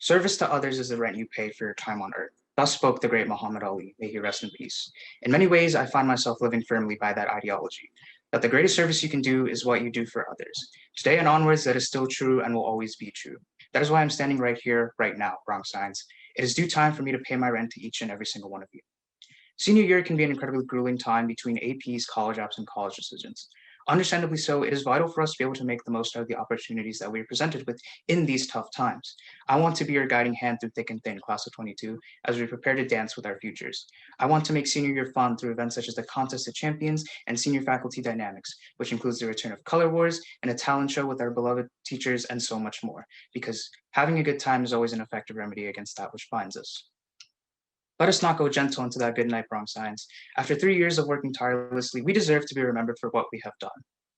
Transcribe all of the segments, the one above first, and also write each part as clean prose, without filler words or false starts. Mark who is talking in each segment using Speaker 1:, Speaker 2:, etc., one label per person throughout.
Speaker 1: Service to others is the rent you pay for your time on earth. Thus spoke the great Muhammad Ali, may he rest in peace. In many ways, I find myself living firmly by that ideology, that the greatest service you can do is what you do for others. Today and onwards, that is still true and will always be true. That is why I'm standing right here, right now, Bronx Science. It is due time for me to pay my rent to each and every single one of you. Senior year can be an incredibly grueling time between APs, college apps, and college decisions. Understandably so, it is vital for us to be able to make the most out of the opportunities that we are presented with in these tough times. I want to be your guiding hand through thick and thin, class of 22, as we prepare to dance with our futures. I want to make senior year fun through events such as the Contest of Champions and Senior Faculty Dynamics, which includes the return of Color Wars and a talent show with our beloved teachers and so much more, because having a good time is always an effective remedy against that which binds us. Let us not go gentle into that good night, Bronx Science. After 3 years of working tirelessly, we deserve to be remembered for what we have done.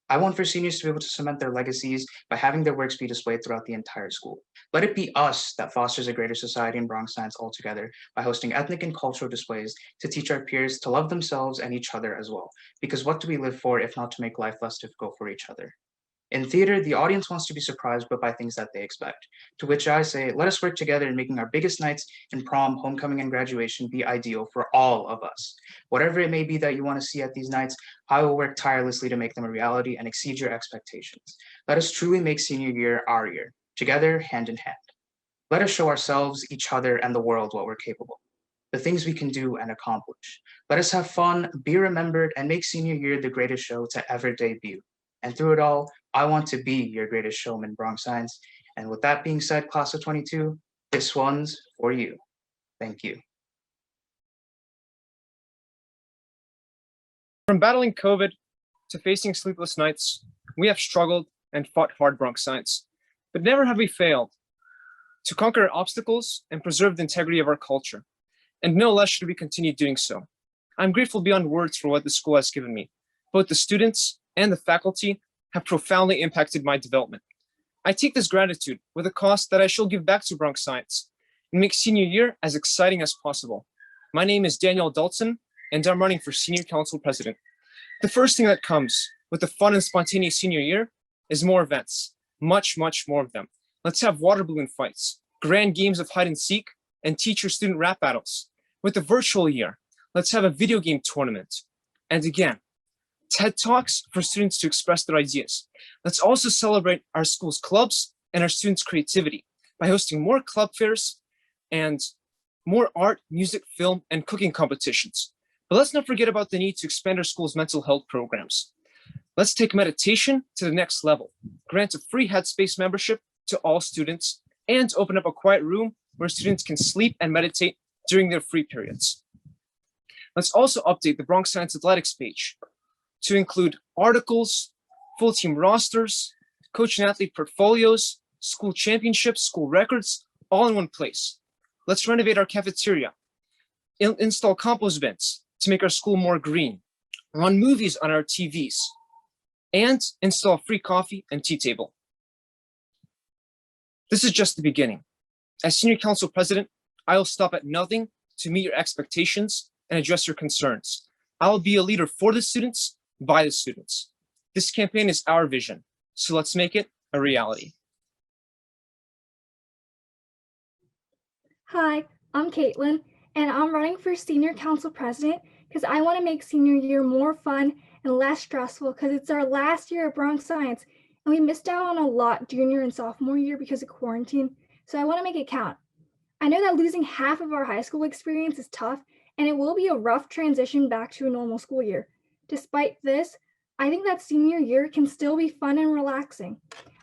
Speaker 1: I want for seniors to be able to cement their legacies by having their works be displayed throughout the entire school. Let it be us that fosters a greater society in Bronx Science altogether by hosting ethnic and cultural displays to teach our peers to love themselves and each other as well. Because what do we live for if not to make life less difficult for each other? In theater, the audience wants to be surprised but by things that they expect. To which I say, let us work together in making our biggest nights in prom, homecoming, and graduation be ideal for all of us. Whatever it may be that you want to see at these nights, I will work tirelessly to make them a reality and exceed your expectations. Let us truly make senior year our year, together, hand in hand. Let us show ourselves, each other, and the world what we're capable, the things we can do and accomplish. Let us have fun, be remembered, and make senior year the greatest show to ever debut. And through it all, I want to be your greatest showman, Bronx Science. And with that being said, class of 22, this one's for you. Thank you.
Speaker 2: From battling COVID to facing sleepless nights, we have struggled and fought hard, Bronx Science, but never have we failed to conquer obstacles and preserve the integrity of our culture. And no less should we continue doing so. I'm grateful beyond words for what the school has given me. Both the students and the faculty have profoundly impacted my development. I take this gratitude with a cost that I shall give back to Bronx Science and make senior year as exciting as possible. My name is Daniel Dalton, and I'm running for Senior Council President. The first thing that comes with a fun and spontaneous senior year is more events, much, much more of them. Let's have water balloon fights, grand games of hide and seek, and teacher-student rap battles. With the virtual year, let's have a video game tournament. And again, TED Talks for students to express their ideas. Let's also celebrate our school's clubs and our students' creativity by hosting more club fairs and more art, music, film, and cooking competitions. But let's not forget about the need to expand our school's mental health programs. Let's take meditation to the next level, grant a free Headspace membership to all students, and open up a quiet room where students can sleep and meditate during their free periods. Let's also update the Bronx Science Athletics page to include articles, full team rosters, coach and athlete portfolios, school championships, school records, all in one place. Let's renovate our cafeteria, install compost bins to make our school more green, run movies on our TVs, and install a free coffee and tea table. This is just the beginning. As Senior Council President, I will stop at nothing to meet your expectations and address your concerns. I will be a leader for the students, by the students. This campaign is our vision, so let's make it a reality.
Speaker 3: Hi, I'm Caitlin, and I'm running for Senior Council President because I want to make senior year more fun and less stressful because it's our last year at Bronx Science, and we missed out on a lot junior and sophomore year because of quarantine, so I want to make it count. I know that losing half of our high school experience is tough, and it will be a rough transition back to a normal school year. Despite this, I think that senior year can still be fun and relaxing.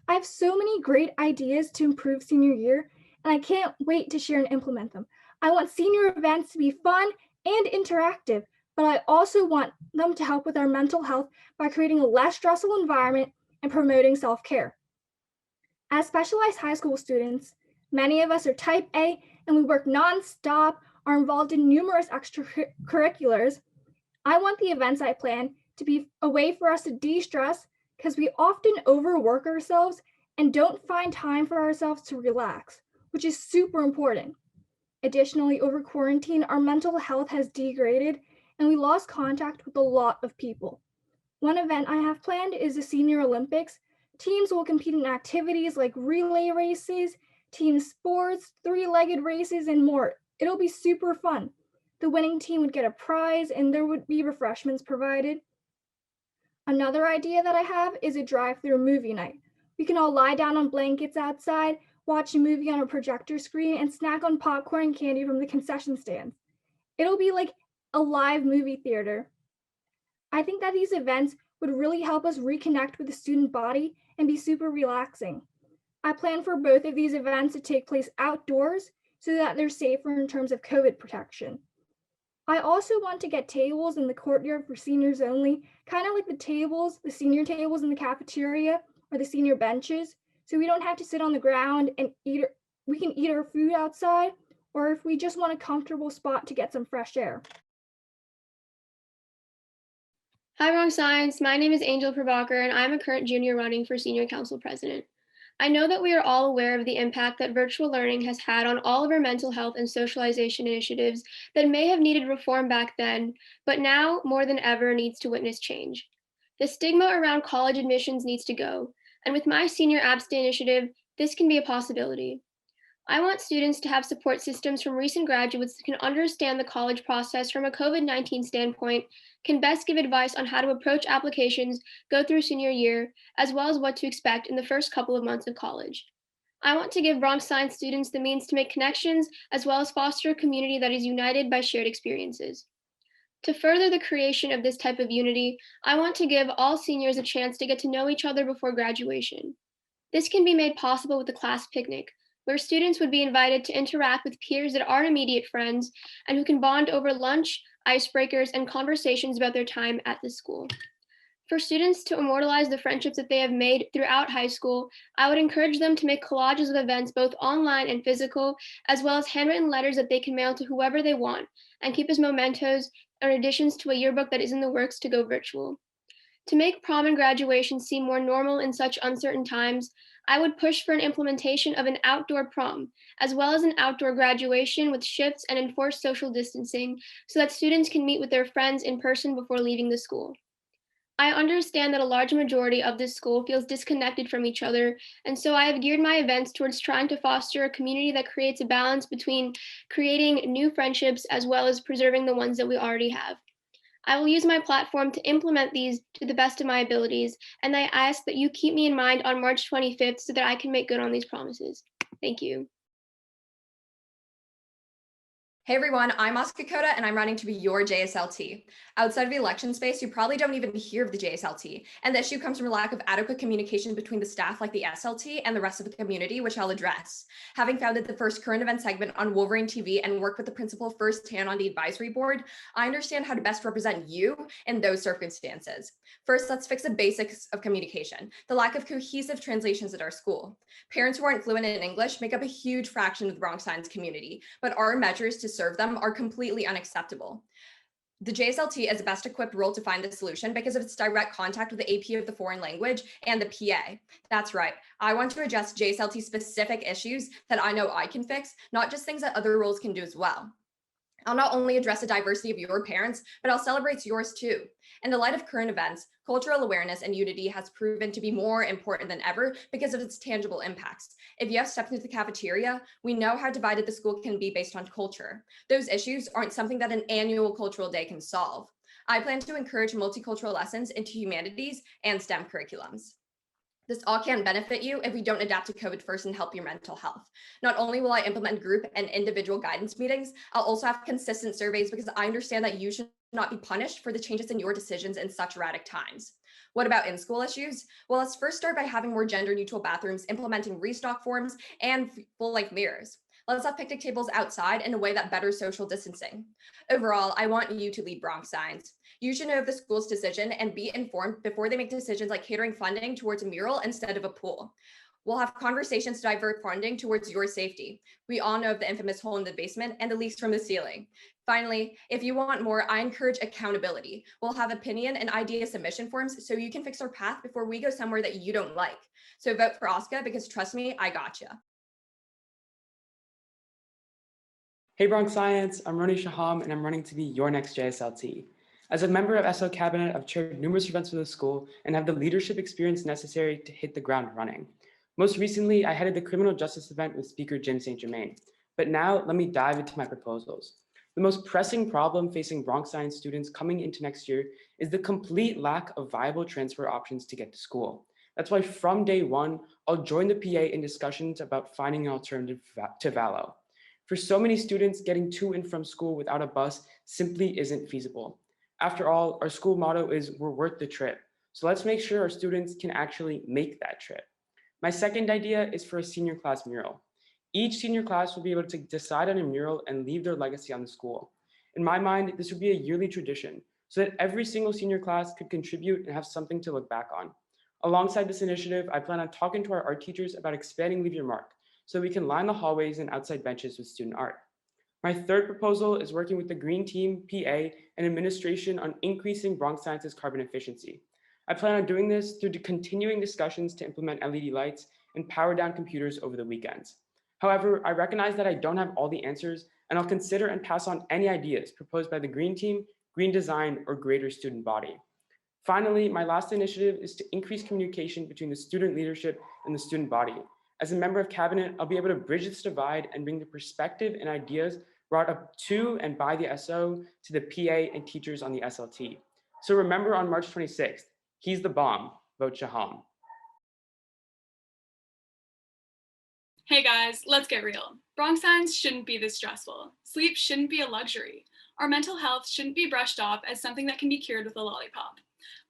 Speaker 3: I have so many great ideas to improve senior year, and I can't wait to share and implement them. I want senior events to be fun and interactive, but I also want them to help with our mental health by creating a less stressful environment and promoting self-care. As specialized high school students, many of us are type A and we work nonstop, are involved in numerous extracurriculars. I want the events I plan to be a way for us to de-stress because we often overwork ourselves and don't find time for ourselves to relax, which is super important. Additionally, over quarantine, our mental health has degraded and we lost contact with a lot of people. One event I have planned is the Senior Olympics. Teams will compete in activities like relay races, team sports, three-legged races, and more. It'll be super fun. The winning team would get a prize and there would be refreshments provided. Another idea that I have is a drive-through movie night. We can all lie down on blankets outside, watch a movie on a projector screen, and snack on popcorn and candy from the concession stands. It'll be like a live movie theater. I think that these events would really help us reconnect with the student body and be super relaxing. I plan for both of these events to take place outdoors so that they're safer in terms of COVID protection. I also want to get tables in the courtyard for seniors only, kind of like the senior tables in the cafeteria or the senior benches, so we don't have to sit on the ground and we can eat our food outside, or if we just want a comfortable spot to get some fresh air.
Speaker 4: Hi, Bronx Science. My name is Angel Prabhakar, and I'm a current junior running for Senior Council President. I know that we are all aware of the impact that virtual learning has had on all of our mental health and socialization initiatives that may have needed reform back then, but now more than ever needs to witness change. The stigma around college admissions needs to go, and with my Senior Abstay initiative, this can be a possibility. I want students to have support systems from recent graduates that can understand the college process from a COVID-19 standpoint, can best give advice on how to approach applications, go through senior year, as well as what to expect in the first couple of months of college. I want to give Bronx Science students the means to make connections, as well as foster a community that is united by shared experiences. To further the creation of this type of unity, I want to give all seniors a chance to get to know each other before graduation. This can be made possible with the class picnic, where students would be invited to interact with peers that aren't immediate friends and who can bond over lunch, icebreakers, and conversations about their time at the school. For students to immortalize the friendships that they have made throughout high school, I would encourage them to make collages of events both online and physical, as well as handwritten letters that they can mail to whoever they want, and keep as mementos or additions to a yearbook that is in the works to go virtual. To make prom and graduation seem more normal in such uncertain times, I would push for an implementation of an outdoor prom, as well as an outdoor graduation with shifts and enforced social distancing so that students can meet with their friends in person before leaving the school. I understand that a large majority of this school feels disconnected from each other, and so I have geared my events towards trying to foster a community that creates a balance between creating new friendships as well as preserving the ones that we already have. I will use my platform to implement these to the best of my abilities, and I ask that you keep me in mind on March 25th so that I can make good on these promises. Thank you.
Speaker 5: Hey everyone, I'm Oscar Koda and I'm running to be your JSLT. Outside of the election space, you probably don't even hear of the JSLT, and the issue comes from a lack of adequate communication between the staff like the SLT and the rest of the community, which I'll address. Having founded the first current event segment on Wolverine TV and worked with the principal firsthand on the advisory board, I understand how to best represent you in those circumstances. First, let's fix the basics of communication, the lack of cohesive translations at our school. Parents who aren't fluent in English make up a huge fraction of the Bronx Science community, but our measures to serve them are completely unacceptable. The JSLT is the best equipped role to find the solution because of its direct contact with the AP of the foreign language and the PA. That's right. I want to address JSLT specific issues that I know I can fix, not just things that other roles can do as well. I'll not only address the diversity of your parents, but I'll celebrate yours too. In the light of current events, cultural awareness and unity has proven to be more important than ever because of its tangible impacts. If you have stepped into the cafeteria, we know how divided the school can be based on culture. Those issues aren't something that an annual cultural day can solve. I plan to encourage multicultural lessons into humanities and STEM curriculums. This all can benefit you if we don't adapt to COVID first and help your mental health. Not only will I implement group and individual guidance meetings, I'll also have consistent surveys because I understand that you should not be punished for the changes in your decisions in such erratic times. What about in-school issues? Well, let's first start by having more gender-neutral bathrooms, implementing restock forms, and full-length mirrors. Let's have picnic tables outside in a way that betters social distancing. Overall, I want you to lead Bronx Science. You should know of the school's decision and be informed before they make decisions like catering funding towards a mural instead of a pool. We'll have conversations to divert funding towards your safety. We all know of the infamous hole in the basement and the leaks from the ceiling. Finally, if you want more, I encourage accountability. We'll have opinion and idea submission forms so you can fix our path before we go somewhere that you don't like. So vote for Oscar because trust me, I gotcha.
Speaker 6: Hey Bronx Science, I'm Roni Shaham and I'm running to be your next JSLT. As a member of SO Cabinet, I've chaired numerous events for the school and have the leadership experience necessary to hit the ground running. Most recently, I headed the criminal justice event with Speaker Jim St. Germain. But now let me dive into my proposals. The most pressing problem facing Bronx Science students coming into next year is the complete lack of viable transfer options to get to school. That's why from day one, I'll join the PA in discussions about finding an alternative to Valo. For so many students, getting to and from school without a bus simply isn't feasible. After all, our school motto is "we're worth the trip." So let's make sure our students can actually make that trip. My second idea is for a senior class mural. Each senior class will be able to decide on a mural and leave their legacy on the school. In my mind, this would be a yearly tradition so that every single senior class could contribute and have something to look back on. Alongside this initiative, I plan on talking to our art teachers about expanding Leave Your Mark so we can line the hallways and outside benches with student art. My third proposal is working with the Green Team, PA, and administration on increasing Bronx Science's carbon efficiency. I plan on doing this through continuing discussions to implement LED lights and power down computers over the weekends. However, I recognize that I don't have all the answers, and I'll consider and pass on any ideas proposed by the Green Team, Green Design, or greater student body. Finally, my last initiative is to increase communication between the student leadership and the student body. As a member of cabinet, I'll be able to bridge this divide and bring the perspective and ideas brought up to and by the SO to the PA and teachers on the SLT. So remember on March 26th, he's the bomb, vote Shaham.
Speaker 7: Hey guys, let's get real. Bronx Science shouldn't be this stressful. Sleep shouldn't be a luxury. Our mental health shouldn't be brushed off as something that can be cured with a lollipop.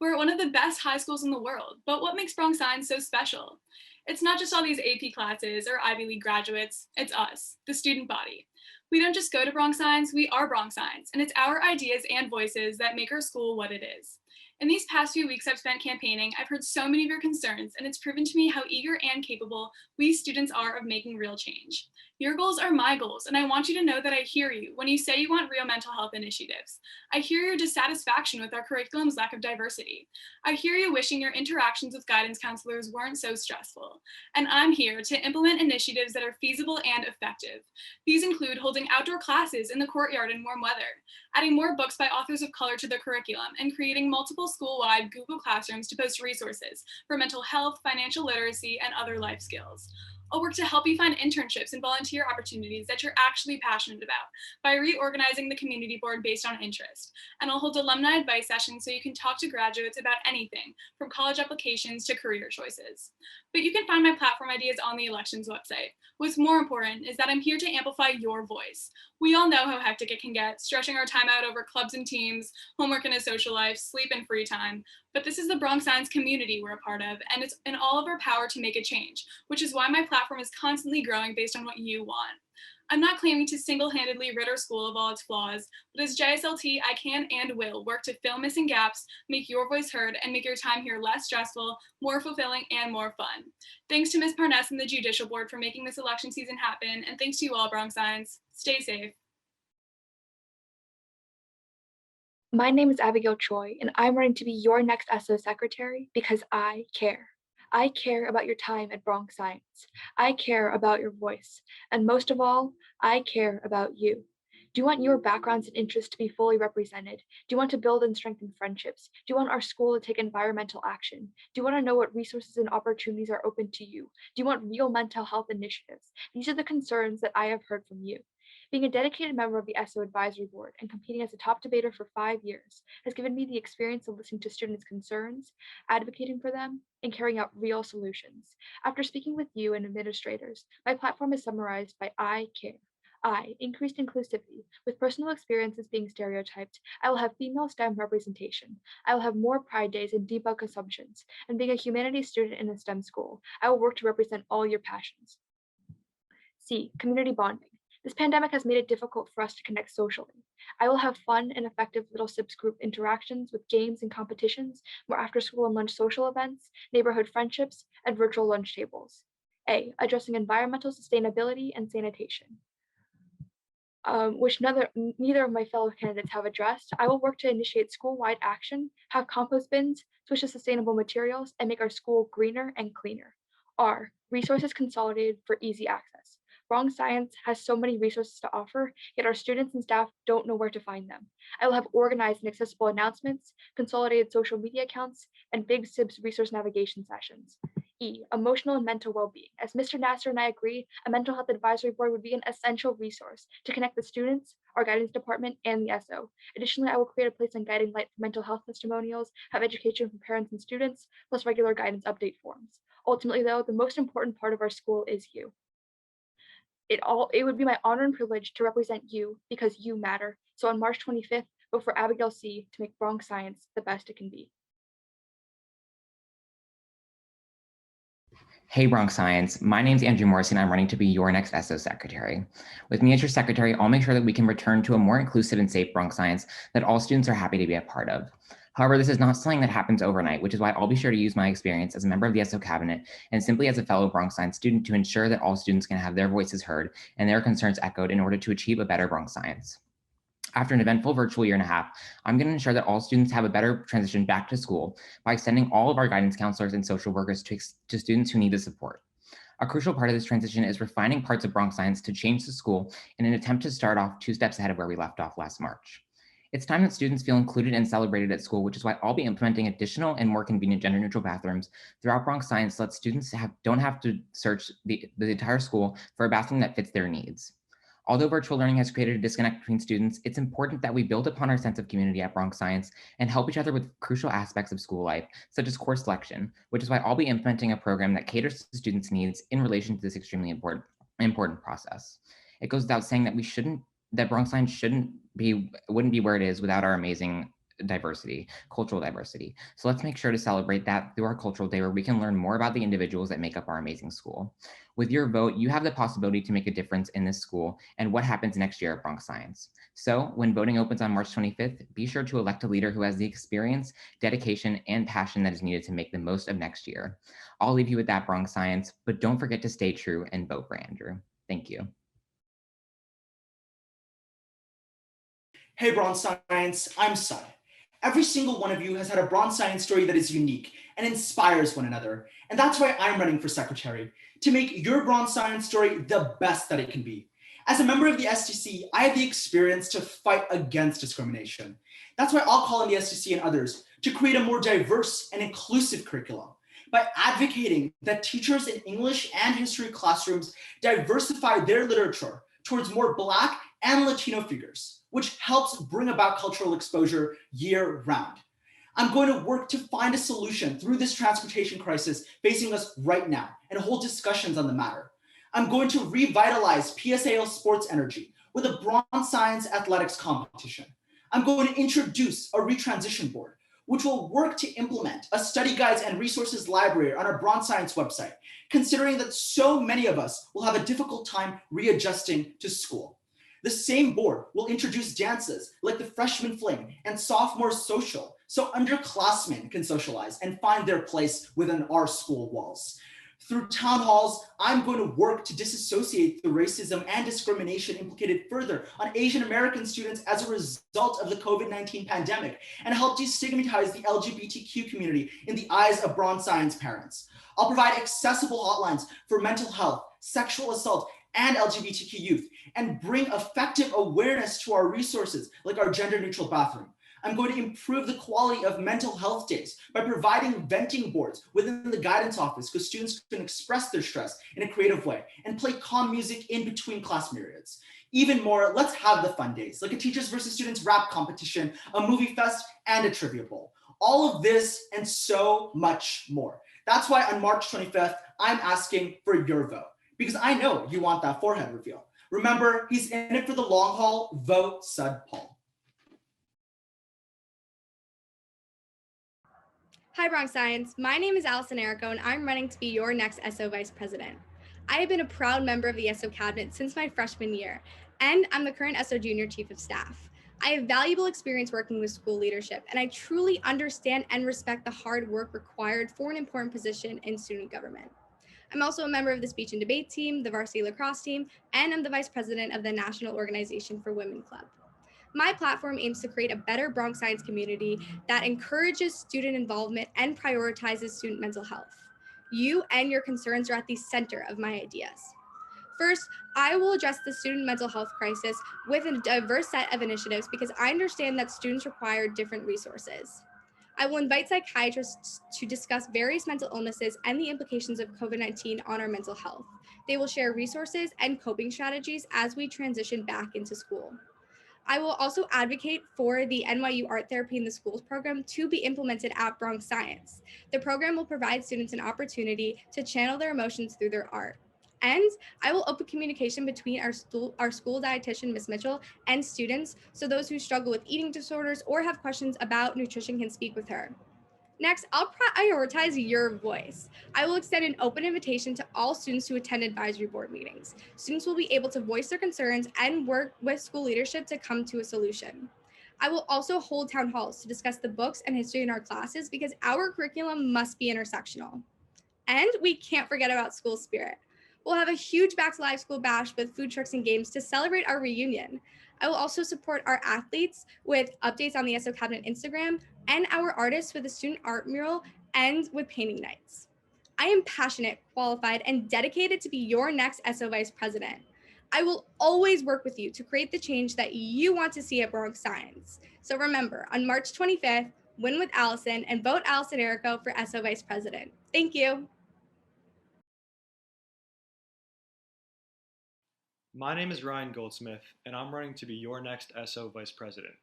Speaker 7: We're at one of the best high schools in the world, but what makes Bronx Science so special? It's not just all these AP classes or Ivy League graduates, it's us, the student body. We don't just go to Bronx Science, we are Bronx Science, and it's our ideas and voices that make our school what it is. In these past few weeks I've spent campaigning, I've heard so many of your concerns, and it's proven to me how eager and capable we students are of making real change. Your goals are my goals, and I want you to know that I hear you when you say you want real mental health initiatives. I hear your dissatisfaction with our curriculum's lack of diversity. I hear you wishing your interactions with guidance counselors weren't so stressful. And I'm here to implement initiatives that are feasible and effective. These include holding outdoor classes in the courtyard in warm weather, adding more books by authors of color to the curriculum, and creating multiple school-wide Google Classrooms to post resources for mental health, financial literacy, and other life skills. I'll work to help you find internships and volunteer opportunities that you're actually passionate about by reorganizing the community board based on interest. And I'll hold alumni advice sessions so you can talk to graduates about anything from college applications to career choices. But you can find my platform ideas on the elections website. What's more important is that I'm here to amplify your voice. We all know how hectic it can get, stretching our time out over clubs and teams, homework and a social life, sleep and free time. But this is the Bronx Science community we're a part of, and it's in all of our power to make a change, which is why my platform is constantly growing based on what you want. I'm not claiming to single-handedly rid our school of all its flaws, but as JSLT, I can and will work to fill missing gaps, make your voice heard, and make your time here less stressful, more fulfilling, and more fun. Thanks to Ms. Parness and the Judicial Board for making this election season happen, and thanks to you all, Bronx Science. Stay safe.
Speaker 8: My name is Abigail Choi, and I'm running to be your next SO secretary because I care. I care about your time at Bronx Science. I care about your voice. And most of all, I care about you. Do you want your backgrounds and interests to be fully represented? Do you want to build and strengthen friendships? Do you want our school to take environmental action? Do you want to know what resources and opportunities are open to you? Do you want real mental health initiatives? These are the concerns that I have heard from you. Being a dedicated member of the SO Advisory Board and competing as a top debater for 5 years has given me the experience of listening to students' concerns, advocating for them, and carrying out real solutions. After speaking with you and administrators, my platform is summarized by I care. I, increased inclusivity. With personal experiences being stereotyped, I will have female STEM representation. I will have more pride days and debug assumptions. And being a humanities student in a STEM school, I will work to represent all your passions. C, community bonding. This pandemic has made it difficult for us to connect socially. I will have fun and effective Little Sips group interactions with games and competitions, more after school and lunch social events, neighborhood friendships, and virtual lunch tables. A, addressing environmental sustainability and sanitation. Which neither of my fellow candidates have addressed. I will work to initiate school-wide action, have compost bins, switch to sustainable materials, and make our school greener and cleaner. R, resources consolidated for easy access. Bronx Science has so many resources to offer, yet our students and staff don't know where to find them. I will have organized and accessible announcements, consolidated social media accounts, and Big Sibs resource navigation sessions. E, emotional and mental well-being. As Mr. Nasser and I agree, a mental health advisory board would be an essential resource to connect the students, our guidance department, and the SO. Additionally, I will create a place on Guiding Light for mental health testimonials, have education for parents and students, plus regular guidance update forms. Ultimately, though, the most important part of our school is you. It would be my honor and privilege to represent you because you matter. So on March 25th, vote for Abigail C. to make Bronx Science the best it can be.
Speaker 9: Hey Bronx Science, my name's Andrew Morrison. I'm running to be your next SO secretary. With me as your secretary, I'll make sure that we can return to a more inclusive and safe Bronx Science that all students are happy to be a part of. However, this is not something that happens overnight, which is why I'll be sure to use my experience as a member of the SO cabinet and simply as a fellow Bronx Science student to ensure that all students can have their voices heard and their concerns echoed in order to achieve a better Bronx Science. After an eventful virtual year and a half, I'm going to ensure that all students have a better transition back to school by extending all of our guidance counselors and social workers to students who need the support. A crucial part of this transition is refining parts of Bronx Science to change the school in an attempt to start off 2 steps ahead of where we left off last March. It's time that students feel included and celebrated at school, which is why I'll be implementing additional and more convenient gender-neutral bathrooms throughout Bronx Science so that students don't have to search the entire school for a bathroom that fits their needs. Although virtual learning has created a disconnect between students, it's important that we build upon our sense of community at Bronx Science and help each other with crucial aspects of school life, such as course selection, which is why I'll be implementing a program that caters to students' needs in relation to this extremely important process. It goes without saying that Bronx Science wouldn't be where it is without our amazing diversity, cultural diversity. So let's make sure to celebrate that through our cultural day where we can learn more about the individuals that make up our amazing school. With your vote, you have the possibility to make a difference in this school and what happens next year at Bronx Science. So when voting opens on March 25th, be sure to elect a leader who has the experience, dedication, and passion that is needed to make the most of next year. I'll leave you with that, Bronx Science, but don't forget to stay true and vote for Andrew. Thank you.
Speaker 10: Hey Bronx Science, I'm Sud. Every single one of you has had a Bronx Science story that is unique and inspires one another. And that's why I'm running for secretary, to make your Bronx Science story the best that it can be. As a member of the STC, I have the experience to fight against discrimination. That's why I'll call on the STC and others to create a more diverse and inclusive curriculum by advocating that teachers in English and history classrooms diversify their literature towards more Black and Latino figures, which helps bring about cultural exposure year round. I'm going to work to find a solution through this transportation crisis facing us right now and hold discussions on the matter. I'm going to revitalize PSAL sports energy with a Bronx Science athletics competition. I'm going to introduce a retransition board, which will work to implement a study guides and resources library on our Bronx Science website, considering that so many of us will have a difficult time readjusting to school. The same board will introduce dances like the freshman fling and sophomore social, so underclassmen can socialize and find their place within our school walls. Through town halls, I'm going to work to disassociate the racism and discrimination implicated further on Asian American students as a result of the COVID-19 pandemic and help destigmatize the LGBTQ community in the eyes of Bronx Science parents. I'll provide accessible hotlines for mental health, sexual assault, and LGBTQ youth, and bring effective awareness to our resources like our gender-neutral bathroom. I'm going to improve the quality of mental health days by providing venting boards within the guidance office so students can express their stress in a creative way and play calm music in between class periods. Even more, let's have the fun days, like a Teachers versus Students rap competition, a movie fest, and a trivia bowl. All of this and so much more. That's why on March 25th, I'm asking for your vote, because I know you want that forehead reveal. Remember, he's in it for the long haul. Vote Sud Paul.
Speaker 11: Hi Bronx Science, my name is Allison Erico and I'm running to be your next SO Vice President. I have been a proud member of the SO Cabinet since my freshman year, and I'm the current SO Junior Chief of Staff. I have valuable experience working with school leadership, and I truly understand and respect the hard work required for an important position in student government. I'm also a member of the speech and debate team, the varsity lacrosse team, and I'm the Vice President of the National Organization for Women Club. My platform aims to create a better Bronx Science community that encourages student involvement and prioritizes student mental health. You and your concerns are at the center of my ideas. First, I will address the student mental health crisis with a diverse set of initiatives because I understand that students require different resources. I will invite psychiatrists to discuss various mental illnesses and the implications of COVID-19 on our mental health. They will share resources and coping strategies as we transition back into school. I will also advocate for the NYU Art Therapy in the Schools program to be implemented at Bronx Science. The program will provide students an opportunity to channel their emotions through their art. And I will open communication between our school dietitian, Ms. Mitchell, and students, so those who struggle with eating disorders or have questions about nutrition can speak with her. Next, I'll prioritize your voice. I will extend an open invitation to all students to attend advisory board meetings. Students will be able to voice their concerns and work with school leadership to come to a solution. I will also hold town halls to discuss the books and history in our classes because our curriculum must be intersectional. And we can't forget about school spirit. We'll have a huge Back to Live School bash with food trucks and games to celebrate our reunion. I will also support our athletes with updates on the SO Cabinet Instagram and our artists with a student art mural and with painting nights. I am passionate, qualified, and dedicated to be your next SO Vice President. I will always work with you to create the change that you want to see at Bronx Science. So remember, on March 25th, win with Allison and vote Allison Erico for SO Vice President. Thank you.
Speaker 12: My name is Ryan Goldsmith, and I'm running to be your next SO Vice President.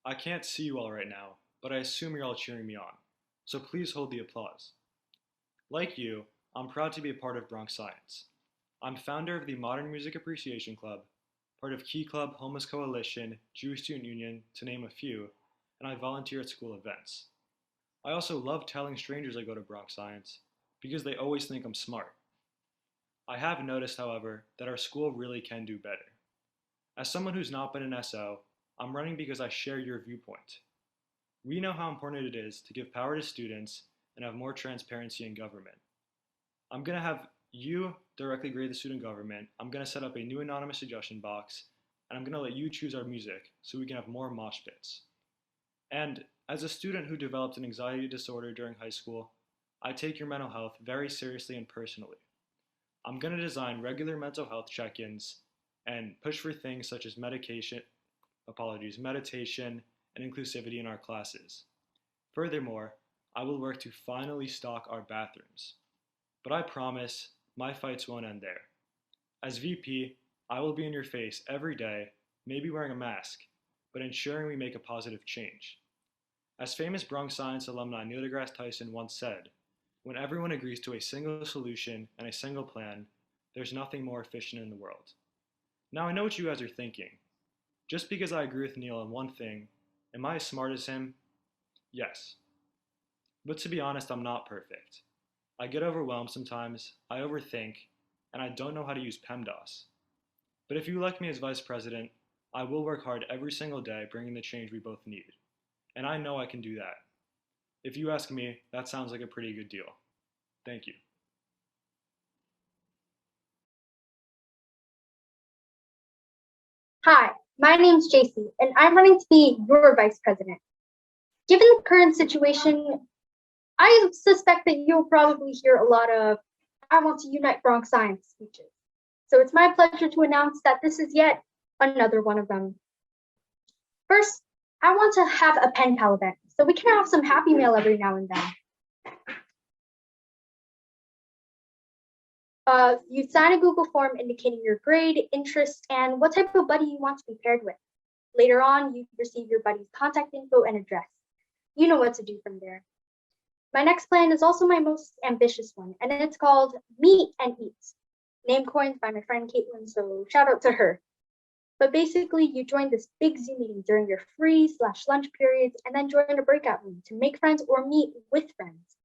Speaker 12: I can't see you all right now, but I assume you're all cheering me on, so please hold the applause. Like you, I'm proud to be a part of Bronx Science. I'm founder of the Modern Music Appreciation Club, part of Key Club, Homeless Coalition, Jewish Student Union, to name a few, and I volunteer at school events. I also love telling strangers I go to Bronx Science, because they always think I'm smart. I have noticed, however, that our school really can do better. As someone who's not been an SO, I'm running because I share your viewpoint. We know how important it is to give power to students and have more transparency in government. I'm going to have you directly grade the student government. I'm going to set up a new anonymous suggestion box, and I'm going to let you choose our music so we can have more mosh pits. And as a student who developed an anxiety disorder during high school, I take your mental health very seriously and personally. I'm going to design regular mental health check-ins and push for things such as meditation, and inclusivity in our classes. Furthermore, I will work to finally stock our bathrooms. But I promise, my fights won't end there. As VP, I will be in your face every day, maybe wearing a mask, but ensuring we make a positive change. As famous Bronx Science alumni Neil deGrasse Tyson once said, when everyone agrees to a single solution and a single plan, there's nothing more efficient in the world. Now I know what you guys are thinking. Just because I agree with Neil on one thing, am I as smart as him? Yes. But to be honest, I'm not perfect. I get overwhelmed sometimes, I overthink, and I don't know how to use PEMDAS. But if you elect me as vice president, I will work hard every single day bringing the change we both need. And I know I can do that. If you ask me, that sounds like a pretty good deal. Thank you.
Speaker 13: Hi, my name's JC, and I'm running to be your vice president. Given the current situation, I suspect that you'll probably hear a lot of "I want to unite Bronx Science" speeches. So it's my pleasure to announce that this is yet another one of them. First, I want to have a pen pal event, so we can have some happy mail every now and then. You sign a Google form indicating your grade, interests, and what type of buddy you want to be paired with. Later on, you receive your buddy's contact info and address. You know what to do from there. My next plan is also my most ambitious one, and it's called Meet and Eat. Name coined by my friend Caitlin, so shout out to her. But basically, you join this big Zoom meeting during your free/lunch periods and then join a breakout room to make friends or meet with friends.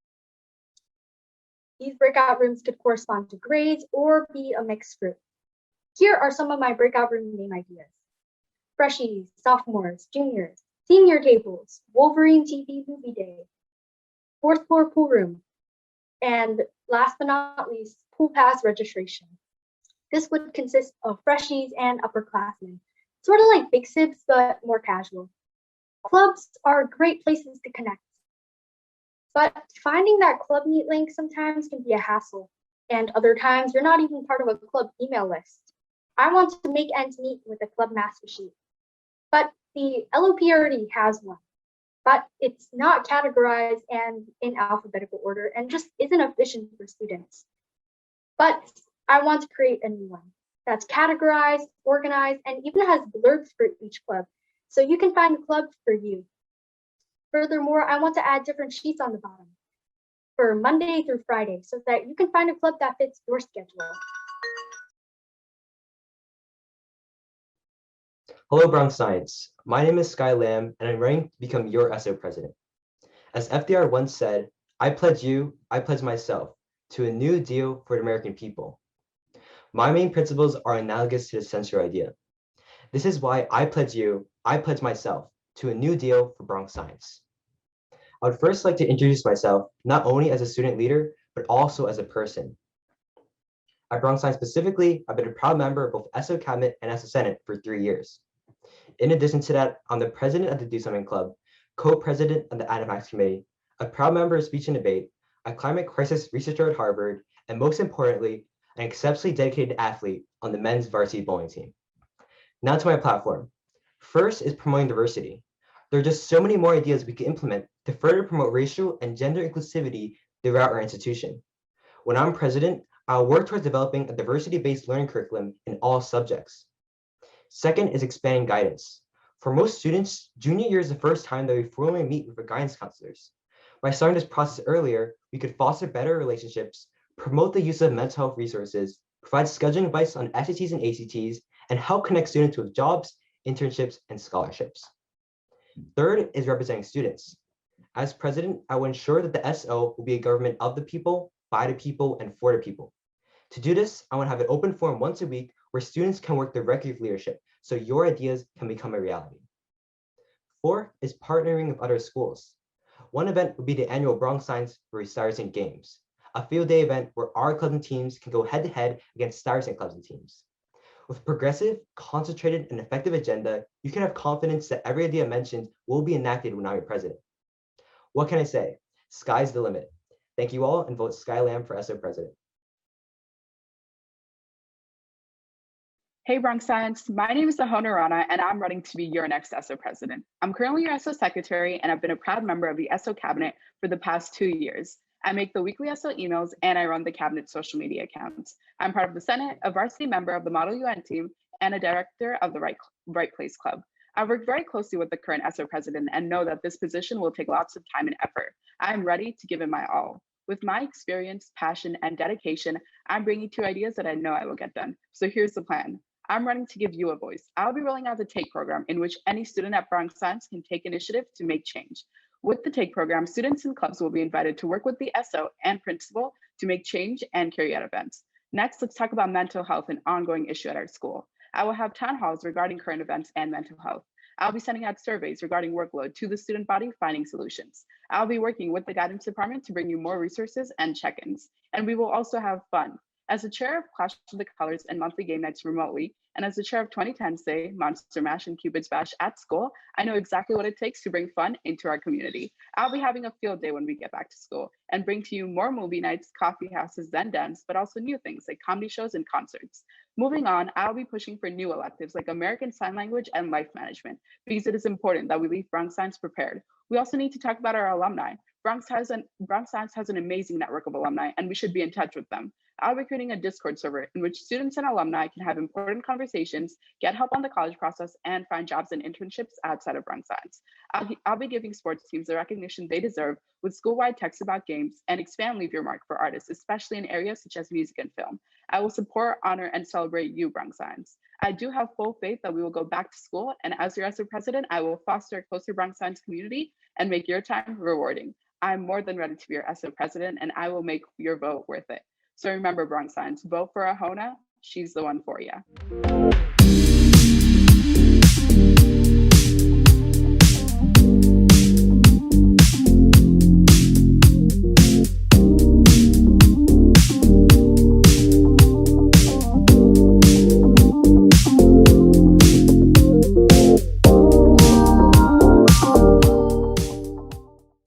Speaker 13: These breakout rooms could correspond to grades or be a mixed group. Here are some of my breakout room name ideas: Freshies, sophomores, juniors, senior tables, Wolverine TV movie day, 4th floor pool room, and last but not least, pool pass registration. This would consist of freshies and upperclassmen, sort of like Big Sibs, but more casual. Clubs are great places to connect, but finding that club meet link sometimes can be a hassle, and other times you're not even part of a club email list. I want to make ends meet with a club master sheet, but the LOP already has one. but it's not categorized and in alphabetical order and just isn't efficient for students. But I want to create a new one that's categorized, organized, and even has blurbs for each club, so you can find a club for you. Furthermore, I want to add different sheets on the bottom for Monday through Friday so that you can find a club that fits your schedule.
Speaker 14: Hello, Bronx Science. My name is Sky Lamb, and I'm running to become your SO president. As FDR once said, I pledge you, I pledge myself to a new deal for the American people. My main principles are analogous to the central idea. This is why I pledge you, I pledge myself to a new deal for Bronx Science. I would first like to introduce myself not only as a student leader, but also as a person. At Bronx Science specifically, I've been a proud member of both SO Cabinet and SO Senate for 3 years. In addition to that, I'm the president of the Do Something Club, co-president of the Adamax Committee, a proud member of Speech and Debate, a climate crisis researcher at Harvard, and most importantly, an exceptionally dedicated athlete on the men's varsity bowling team. Now to my platform. First is promoting diversity. There are just so many more ideas we can implement to further promote racial and gender inclusivity throughout our institution. When I'm president, I'll work towards developing a diversity-based learning curriculum in all subjects. Second is expanding guidance. For most students, junior year is the first time that we formally meet with our guidance counselors. By starting this process earlier, we could foster better relationships, promote the use of mental health resources, provide scheduling advice on SATs and ACTs, and help connect students with jobs, internships, and scholarships. Third is representing students. As president, I will ensure that the SO will be a government of the people, by the people, and for the people. To do this, I want to have an open forum once a week where students can work directly with leadership so your ideas can become a reality. Fourth is partnering with other schools. One event would be the annual Bronx Science vs. Stuyvesant Games, a field day event where our clubs and teams can go head to head against Stuyvesant clubs and teams. With a progressive, concentrated, and effective agenda, you can have confidence that every idea mentioned will be enacted when I'm your president. What can I say? Sky's the limit. Thank you all, and vote Sky Lamb for SO president.
Speaker 15: Hey Bronx Science, my name is Sahona Rana and I'm running to be your next SO president. I'm currently your SO secretary and I've been a proud member of the SO cabinet for the past 2 years. I make the weekly SO emails and I run the cabinet social media accounts. I'm part of the Senate, a varsity member of the Model UN team, and a director of the Right Place Club. I work very closely with the current SO president and know that this position will take lots of time and effort. I am ready to give it my all. With my experience, passion, and dedication, I'm bringing 2 ideas that I know I will get done. So here's the plan. I'm running to give you a voice. I'll be rolling out the TAKE program in which any student at Bronx Science can take initiative to make change. With the TAKE program, students and clubs will be invited to work with the SO and principal to make change and carry out events. Next, let's talk about mental health, an ongoing issue at our school. I will have town halls regarding current events and mental health. I'll be sending out surveys regarding workload to the student body, finding solutions. I'll be working with the guidance department to bring you more resources and check-ins. And we will also have fun. As the chair of Clash of the Colors and monthly game nights remotely, and as the chair of 2010's Day, Monster Mash, and Cupid's Bash at school, I know exactly what it takes to bring fun into our community. I'll be having a field day when we get back to school and bring to you more movie nights, coffee houses, then dance, but also new things like comedy shows and concerts. Moving on, I'll be pushing for new electives like American Sign Language and Life Management, because it is important that we leave Bronx Science prepared. We also need to talk about our alumni. Bronx Science has an amazing network of alumni, and we should be in touch with them. I'll be creating a Discord server in which students and alumni can have important conversations, get help on the college process, and find jobs and internships outside of Bronx Science. I'll be giving sports teams the recognition they deserve with school-wide texts about games and expand Leave Your Mark for artists, especially in areas such as music and film. I will support, honor, and celebrate you, Bronx Science. I do have full faith that we will go back to school, and as your SO president, I will foster a closer Bronx Science community and make your time rewarding. I'm more than ready to be your SO president, and I will make your vote worth it. So remember, Bronx Science, vote for Ahona. She's the one for you.